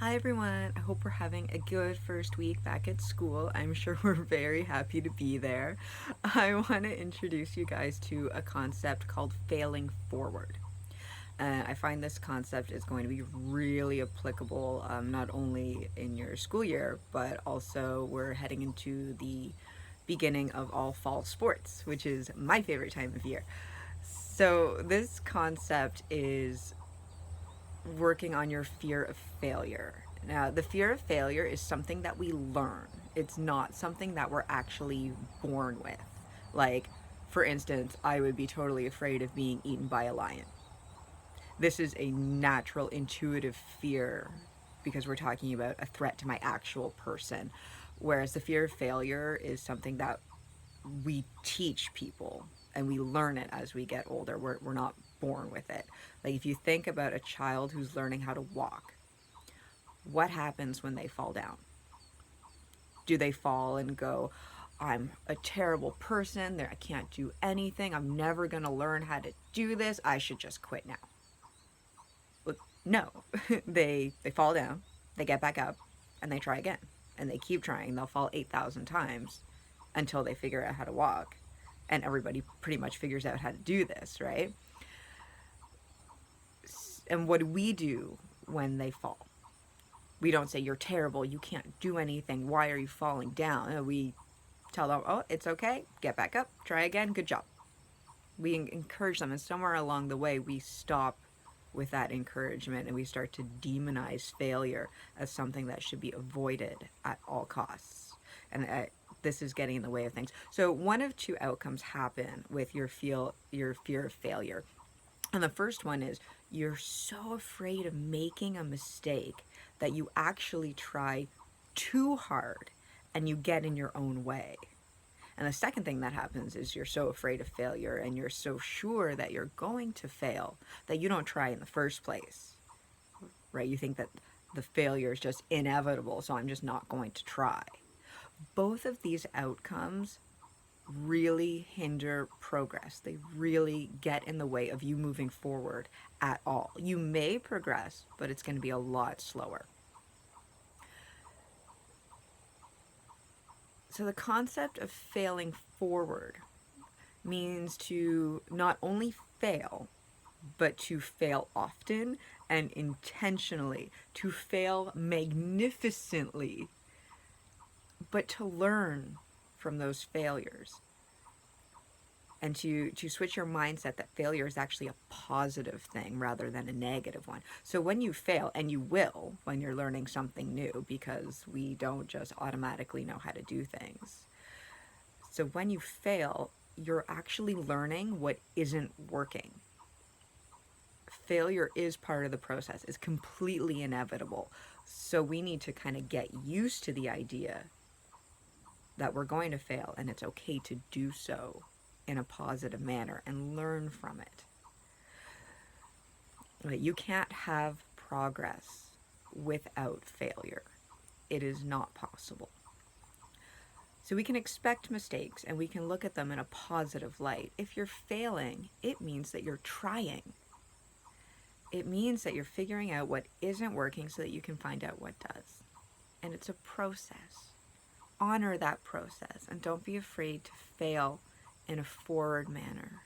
Hi everyone, I hope we're having a good first week back at school. I'm sure we're very happy to be there. I want to introduce you guys to a concept called failing forward. I find this concept is going to be really applicable not only in your school year, but also we're heading into the beginning of all fall sports, which is my favorite time of year. So, this concept is working on your fear of failure. Now, the fear of failure is something that we learn. It's not something that we're actually born with. Like, for instance, I would be totally afraid of being eaten by a lion. This is a natural, intuitive fear because we're talking about a threat to my actual person. Whereas the fear of failure is something that we teach people and we learn it as we get older. We're not born with it. Like if you think about a child who's learning how to walk, what happens when they fall down? Do they fall and go, I'm a terrible person, I can't do anything, I'm never going to learn how to do this, I should just quit now? Well, no. They fall down, they get back up, and they try again. And they keep trying. They'll fall 8,000 times until they figure out how to walk. And everybody pretty much figures out how to do this, right? And what do we do when they fall? We don't say, you're terrible, you can't do anything, why are you falling down? We tell them, oh, it's okay, get back up, try again, good job. We encourage them, and somewhere along the way, we stop with that encouragement and we start to demonize failure as something that should be avoided at all costs. And this is getting in the way of things. So one of two outcomes happen with your fear of failure. And the first one is you're so afraid of making a mistake that you actually try too hard and you get in your own way. And the second thing that happens is you're so afraid of failure and you're so sure that you're going to fail that you don't try in the first place, right? You think that the failure is just inevitable, so I'm just not going to try. Both of these outcomes really hinder progress. They really get in the way of you moving forward at all. You may progress, but it's going to be a lot slower. So the concept of failing forward means to not only fail, but to fail often and intentionally, to fail magnificently, but to learn from those failures and to switch your mindset that failure is actually a positive thing rather than a negative one. So when you fail, and you will when you're learning something new, because we don't just automatically know how to do things. So when you fail, you're actually learning what isn't working. Failure is part of the process, it's completely inevitable. So we need to kind of get used to the idea that we're going to fail and it's okay to do so in a positive manner and learn from it. You can't have progress without failure. It is not possible. So we can expect mistakes and we can look at them in a positive light. If you're failing, it means that you're trying. It means that you're figuring out what isn't working so that you can find out what does. And it's a process. Honor that process and don't be afraid to fail in a forward manner.